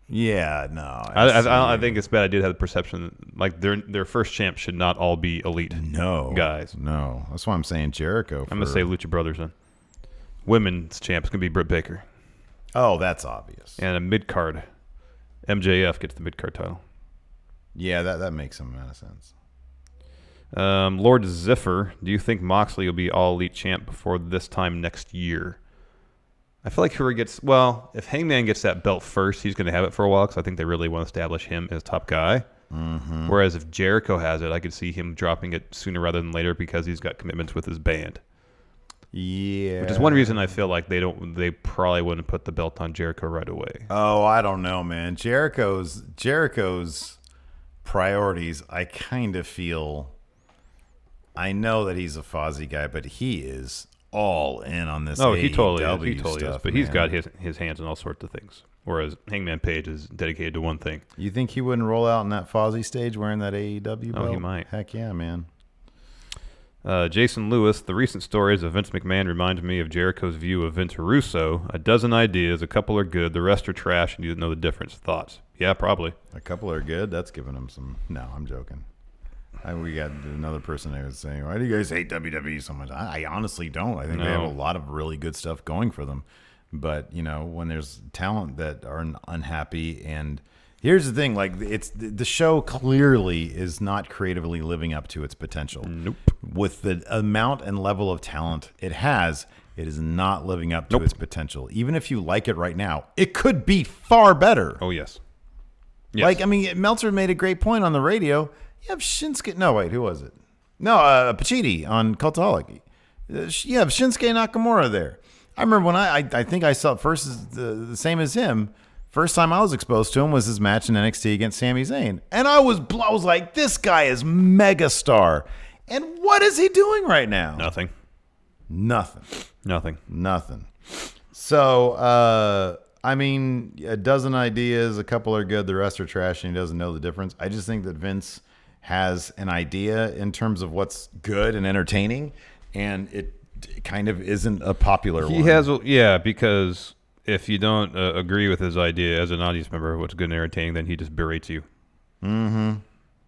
Yeah, no. I think it's a bad idea to have the perception like their first champ should not all be elite. Guys. No. That's why I'm saying Jericho. I'm going to say Lucha Brothers then. Women's champ's going to be Britt Baker. Oh, that's obvious. And a mid-card. MJF gets the mid-card title. Yeah, that makes some amount of sense. Lord Ziffer, do you think Moxley will be All Elite champ before this time next year? I feel like if Hangman gets that belt first, he's going to have it for a while because I think they really want to establish him as top guy. Mm-hmm. Whereas if Jericho has it, I could see him dropping it sooner rather than later because he's got commitments with his band. Yeah. Which is one reason I feel like they probably wouldn't put the belt on Jericho right away. Oh, I don't know, man. Jericho's priorities, I kind of feel... I know that he's a Fozzy guy, but he is all in on this. He totally is. Stuff, but he's got his hands in all sorts of things. Whereas Hangman Page is dedicated to one thing. You think he wouldn't roll out in that Fozzy stage wearing that AEW belt? Oh, he might. Heck yeah, man. Jason Lewis, the recent stories of Vince McMahon remind me of Jericho's view of Vince Russo. A dozen ideas, a couple are good, the rest are trash, and you don't know the difference. Thoughts? Yeah, probably. A couple are good? That's giving him some... No, I'm joking. We got another person there saying, why do you guys hate WWE so much? I honestly don't. I think they have a lot of really good stuff going for them. But, when there's talent that are unhappy, and here's the thing, like the show clearly is not creatively living up to its potential. Nope. With the amount and level of talent it has, it is not living up to its potential. Even if you like it right now, it could be far better. Oh, yes. Meltzer made a great point on the radio. You have Shinsuke. No, wait, who was it? No, Pacitti on Cultaholic. You have Shinsuke Nakamura there. I remember when I think I saw first the same as him. First time I was exposed to him was his match in NXT against Sami Zayn, and I was like, this guy is megastar. And what is he doing right now? Nothing. So, a dozen ideas, a couple are good, the rest are trash, and he doesn't know the difference. I just think that Vince has an idea in terms of what's good and entertaining, and it kind of isn't a popular one. Because if you don't agree with his idea as an audience member of what's good and entertaining, then he just berates you. Mm-hmm.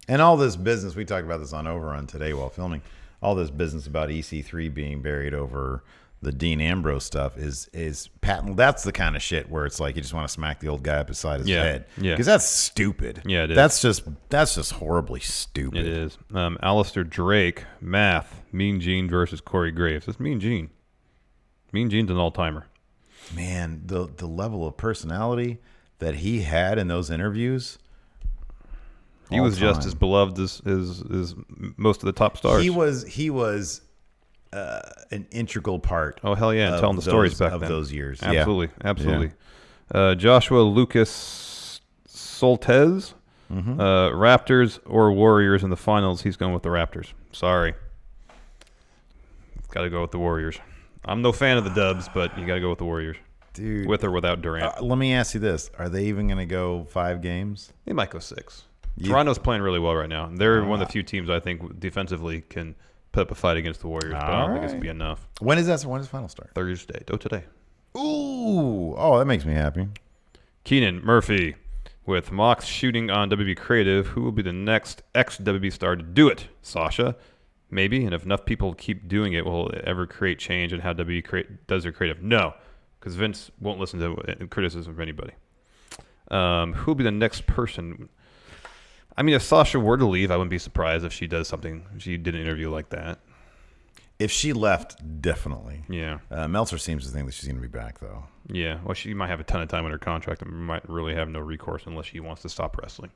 And all this business, we talked about this on Overrun today while filming, all this business about EC3 being buried over the Dean Ambrose stuff is patent. That's the kind of shit where it's like you just want to smack the old guy up beside his head. Yeah. Because that's stupid. Yeah, it is. That's just horribly stupid. It is. Alistair Drake, Math, Mean Gene versus Corey Graves. It's Mean Gene. Mean Gene's an all-timer. Man, the level of personality that he had in those interviews. He was just as beloved as most of the top stars. He was an integral part. Oh, hell yeah, telling the stories back of then. Those years. Absolutely. Yeah. Joshua Lucas Soltez, Raptors or Warriors in the finals. He's going with the Raptors. Sorry. Got to go with the Warriors. I'm no fan of the Dubs, but you got to go with the Warriors. Dude. With or without Durant. Let me ask you this. Are they even going to go 5 games? They might go 6. Toronto's playing really well right now. They're one of the few teams I think defensively can put up a fight against the Warriors, but I don't think it's going to be enough. When does the final start? Thursday. Today. Ooh. Oh, that makes me happy. Keenan Murphy with Mox shooting on WWE Creative. Who will be the next ex-WWE star to do it? Sasha? Maybe. And if enough people keep doing it, will it ever create change in how WWE does their creative? No, because Vince won't listen to criticism from anybody. Who will be the next person? I mean, if Sasha were to leave, I wouldn't be surprised if she does something. She did an interview like that. If she left, definitely. Yeah. Meltzer seems to think that she's going to be back, though. Yeah. Well, she might have a ton of time in her contract and might really have no recourse unless she wants to stop wrestling.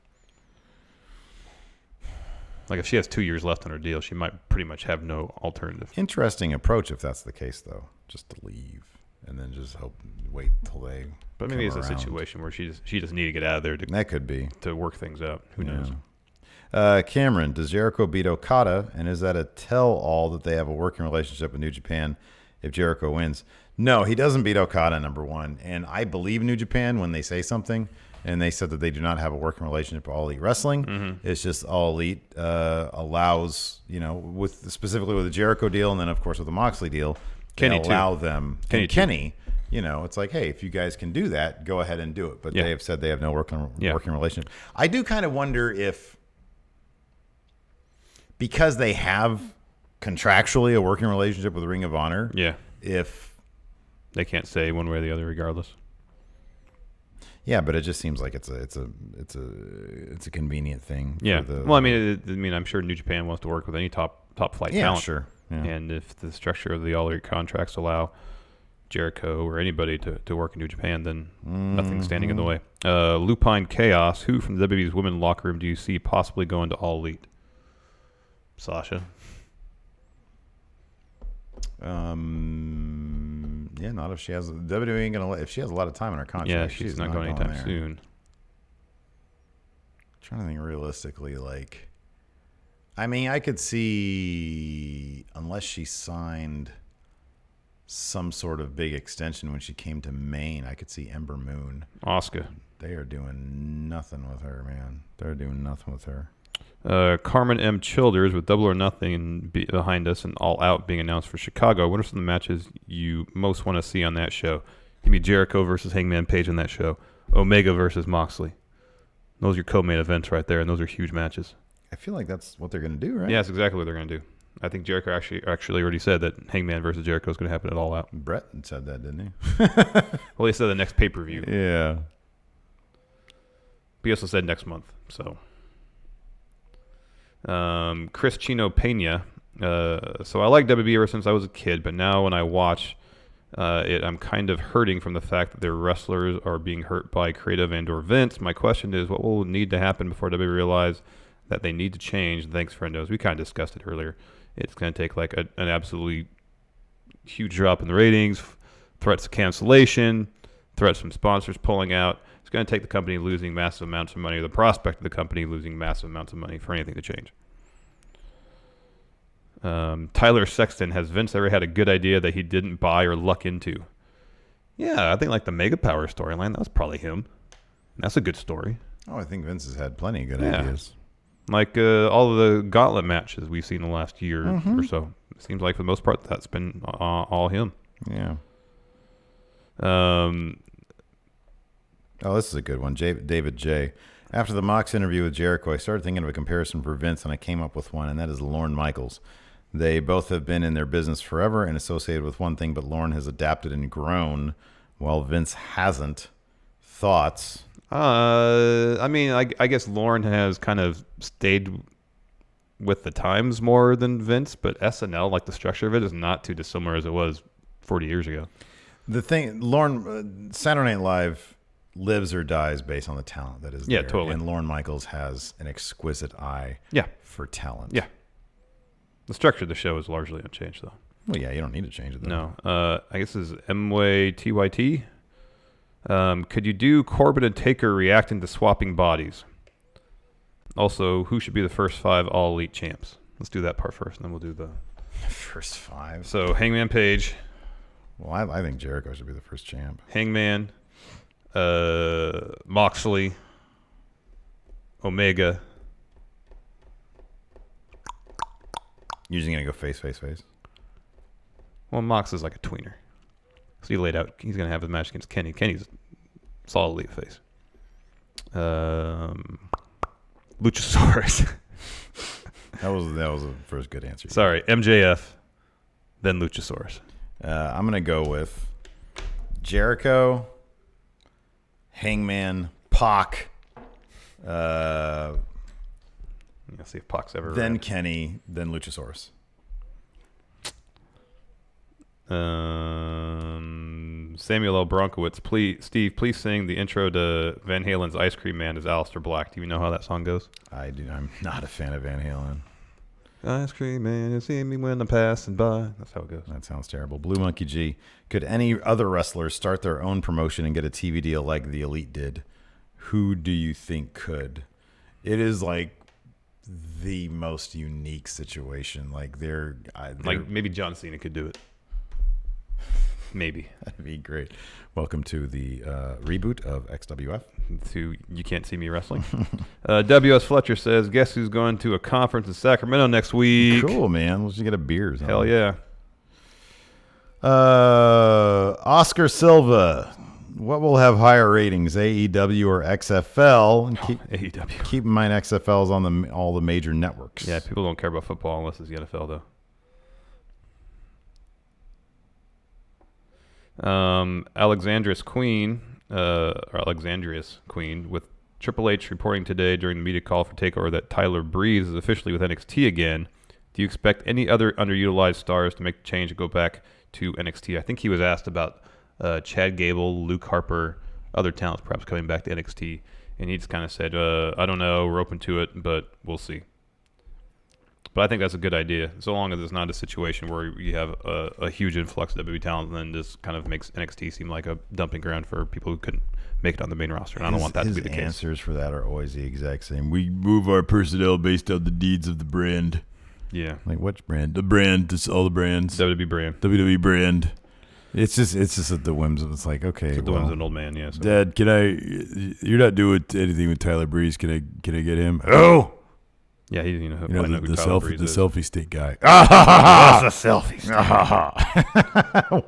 Like, if she has 2 years left on her deal, she might pretty much have no alternative. Interesting approach if that's the case, though. Just to leave and then just wait till they. But maybe it's come a around. situation where she just need to get out of there That could be. to work things out. Who knows? Cameron, does Jericho beat Okada, and is that a tell-all that they have a working relationship with New Japan if Jericho wins? No, he doesn't beat Okada, number one. And I believe New Japan when they say something, and they said that they do not have a working relationship with All Elite Wrestling. Mm-hmm. It's just All Elite allows, specifically with the Jericho deal, and then, of course, with the Moxley deal, Kenny they allow them. Kenny, it's like, hey, if you guys can do that, go ahead and do it. But Yeah. they have said they have no working Yeah. relationship. I do kind of wonder if, because they have contractually a working relationship with Ring of Honor, Yeah. if They can't say one way or the other regardless. yeah, but it just seems like it's a convenient thing. Yeah. For the, Well, I mean, I'm sure New Japan wants to work with any top flight yeah, talent. sure. Yeah. And if the structure of the All Elite contracts allow Jericho or anybody to work in New Japan, then nothing's standing in the way. Lupine Chaos, who from the WWE's women's locker room do you see possibly going to All Elite? Sasha. Yeah, not if she has WWE ain't gonna let, if she has a lot of time in her contract. Yeah, she's not going anytime there. soon. Trying to think realistically, like, I mean, I could see, unless she signed some sort of big extension when she came to Maine, I could see Ember Moon. Asuka. They are doing nothing with her, man. They're doing nothing with her. Carmen M. Childers with Double or Nothing behind us and All Out being announced for Chicago. What are some of the matches you most want to see on that show? Give me Jericho versus Hangman Page on that show. Omega versus Moxley. Those are your co-main events right there, and those are huge matches. I feel like that's what they're going to do, right? Yeah, that's exactly what they're going to do. I think Jericho actually already said that Hangman versus Jericho is going to happen at All Out. Brett said that, didn't he? Well, he said the next pay-per-view. Yeah. But he also said next month, so... Chris Chino Pena. So I like WWE ever since I was a kid, but now when I watch it, I'm kind of hurting from the fact that their wrestlers are being hurt by Creative and or Vince. My question is, what will need to happen before WWE realize that they need to change? Thanks, friendos. We kind of discussed it earlier. It's going to take like an absolutely huge drop in the ratings, threats of cancellation, threats from sponsors pulling out. It's going to take the company losing massive amounts of money, or the prospect of the company losing massive amounts of money for anything to change. Tyler Sexton, has Vince ever had a good idea that he didn't buy or luck into? Yeah, I think like the Mega Power storyline, that was probably him. That's a good story. Oh, I think Vince has had plenty of good Yeah. ideas. Like all of the gauntlet matches we've seen the last year or so. It seems like for the most part that's been all him. Yeah. Oh, this is a good one. David J. After the Mox interview with Jericho, I started thinking of a comparison for Vince, and I came up with one, and that is Lorne Michaels. They both have been in their business forever and associated with one thing, but Lorne has adapted and grown while Vince hasn't. Thoughts? I mean, I guess Lauren has kind of stayed with the times more than Vince, but SNL, like the structure of it, is not too dissimilar as it was 40 years ago. The thing, Lorne, Saturday Night Live lives or dies based on the talent that is there. Yeah, totally. And Lorne Michaels has an exquisite eye for talent. Yeah. The structure of the show is largely unchanged, though. Well, yeah, you don't need to change it, though. No. I guess this is Mway TYT. Could you do Corbin and Taker reacting to swapping bodies? Also, who should be the first 5 All Elite champs? Let's do that part first, and then we'll do the first 5. So Hangman Page. Well, I think Jericho should be the first champ. Hangman, Moxley, Omega. You're just gonna go face. Well, Mox is like a tweener. So he laid out. He's gonna have a match against Kenny. Kenny's solidly a face. Luchasaurus. That was the first good answer. Sorry, MJF, then Luchasaurus. I'm gonna go with Jericho, Hangman, Pac. Let's see if Pac's ever. Then Kenny, then Luchasaurus. Samuel L. Bronkowitz, please sing the intro to Van Halen's Ice Cream Man as Aleister Black. Do you know how that song goes? I do. I'm not a fan of Van Halen. Ice Cream Man, you see me when I'm passing by. That's how it goes. That sounds terrible. Blue Monkey G. Could any other wrestler start their own promotion and get a TV deal like the Elite did? Who do you think could? It is like the most unique situation. Like they're like maybe John Cena could do it. Maybe. That'd be great. Welcome to the reboot of XWF. To You Can't See Me Wrestling. W.S. Fletcher says, guess who's going to a conference in Sacramento next week? Cool, man. Let's just get a beer. Hell yeah. Oscar Silva. What will have higher ratings, AEW or XFL? And AEW. Keep in mind XFL is on all the major networks. Yeah, people don't care about football unless it's the NFL, though. Alexandria's Queen, with Triple H reporting today during the media call for TakeOver that Tyler Breeze is officially with NXT again. Do you expect any other underutilized stars to make the change and go back to NXT? I think he was asked about Chad Gable, Luke Harper, other talents perhaps coming back to NXT, and he just kind of said, I don't know, we're open to it, but we'll see. But I think that's a good idea, so long as it's not a situation where you have a huge influx of WWE talent and then just kind of makes NXT seem like a dumping ground for people who couldn't make it on the main roster. And I don't want that to be the case. His answers for that are always the exact same. We move our personnel based on the deeds of the brand. Yeah. Like which brand? The brand, just all the brands. WWE brand. WWE brand. It's just at the whims of, it's like, okay. It's at the whims of an old man, yeah. So. Dad, you're not doing anything with Tyler Breeze. Can I get him? Oh! Yeah, he didn't know the selfie stick guy. What's a selfie stick?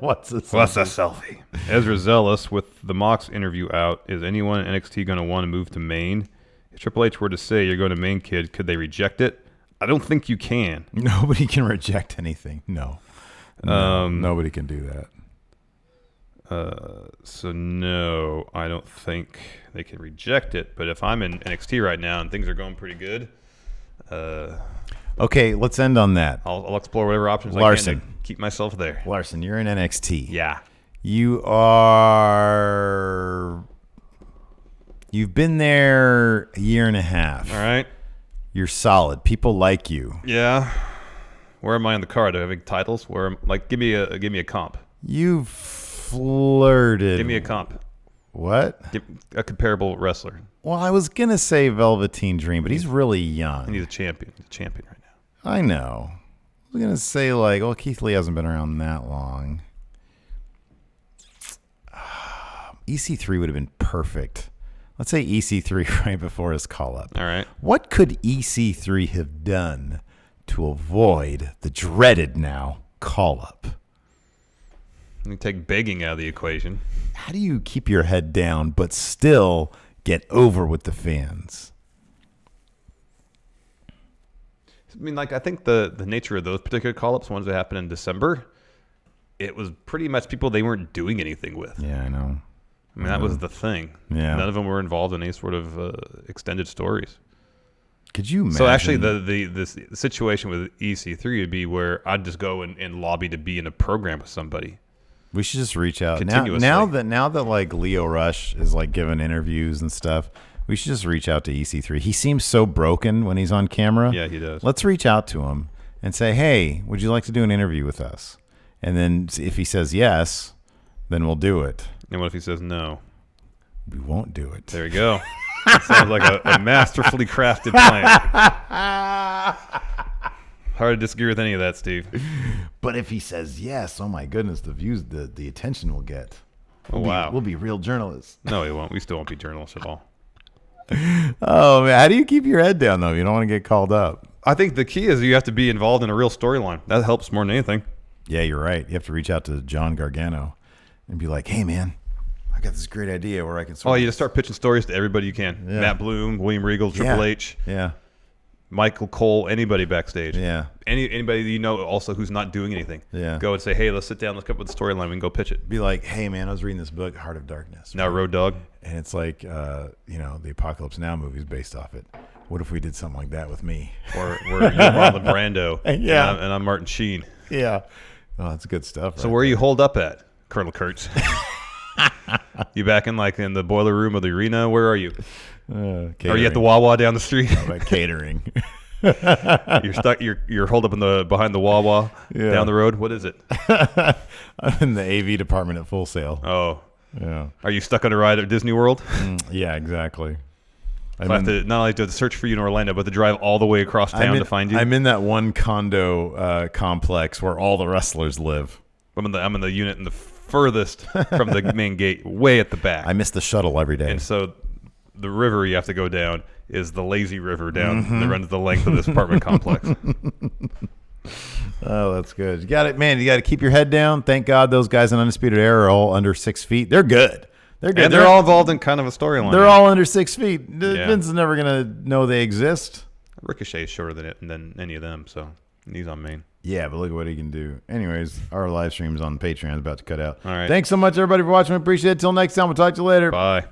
What's a selfie? Ezra Zealous with the Mox interview out. Is anyone in NXT going to want to move to Maine? If Triple H were to say you're going to Maine, kid, could they reject it? I don't think you can. Nobody can reject anything. No. Nobody can do that. So no, I don't think they can reject it. But if I'm in NXT right now and things are going pretty good, okay, let's end on that. I'll explore whatever options Larson. I can to keep myself there. Larson, you're in NXT. Yeah. You've been there a year and a half. All right. You're solid. People like you. Yeah. Where am I on the card? Do I have any titles? Give me a comp. You've flirted. Give me a comp. What? Give a comparable wrestler. Well, I was gonna say Velveteen Dream, but he's really young. And he's a champion. He's a champion right now. I know. I was gonna say Keith Lee hasn't been around that long. EC3 would have been perfect. Let's say EC3 right before his call up. All right. What could EC3 have done to avoid the dreaded now call up? Let me take begging out of the equation. How do you keep your head down but still get over with the fans? I mean, I think the nature of those particular call-ups, ones that happened in December, it was pretty much people they weren't doing anything with. Yeah, I know. I mean, that was the thing. Yeah. None of them were involved in any sort of extended stories. Could you imagine? So actually, the situation with EC3 would be where I'd just go and lobby to be in a program with somebody. We should just reach out continuously. Now that Leo Rush is giving interviews and stuff. We should just reach out to EC3. He seems so broken when he's on camera. Yeah, he does. Let's reach out to him and say, "Hey, would you like to do an interview with us?" And then if he says yes, then we'll do it. And what if he says no? We won't do it. There you go. That sounds like a masterfully crafted plan. Hard to disagree with any of that, Steve. But if he says yes, oh my goodness, the views, the attention we'll get. Wow. We'll be real journalists. No, we won't. We still won't be journalists at all. Oh, man. How do you keep your head down, though? You don't want to get called up. I think the key is you have to be involved in a real storyline. That helps more than anything. Yeah, you're right. You have to reach out to John Gargano and be like, "Hey, man, I got this great idea where I can..." You just start pitching stories to everybody you can. Yeah. Matt Bloom, William Regal, Triple H. Yeah. Michael Cole, anybody backstage. Yeah. Anybody that you know also who's not doing anything. Yeah. Go and say, "Hey, let's sit down. Let's come up with a storyline. We can go pitch it." Be like, "Hey, man, I was reading this book, Heart of Darkness. Now, Road Dogg. And it's like, the Apocalypse Now movie's based off it. What if we did something like that with me?" Or you're Marlon Brando. Yeah. And I'm Martin Sheen. Yeah. Oh, that's good stuff. So where are you holed up at, Colonel Kurtz? You back in the boiler room of the arena? Where are you? Are you at the Wawa down the street? Catering. You're stuck. You're holed up behind the Wawa down the road. What is it? I'm in the AV department at Full Sail. Oh, yeah. Are you stuck on a ride at Disney World? Yeah, exactly. I have to not only do the search for you in Orlando, but to drive all the way across town to find you. I'm in that one condo complex where all the wrestlers live. I'm in the unit in the furthest from the main gate, way at the back. I miss the shuttle every day. And so the river you have to go down is the lazy river down that runs the length of this apartment complex. Oh, that's good. You got it, man. You got to keep your head down. Thank God those guys in Undisputed Era are all under 6 feet. They're good. They're good. And they're all involved in kind of a storyline. They're all under 6 feet. Yeah. Vince is never going to know they exist. Ricochet is shorter than any of them, so he's on main. Yeah, but look at what he can do. Anyways, our live stream's on Patreon. It's about to cut out. All right. Thanks so much, everybody, for watching. We appreciate it. Till next time, we'll talk to you later. Bye.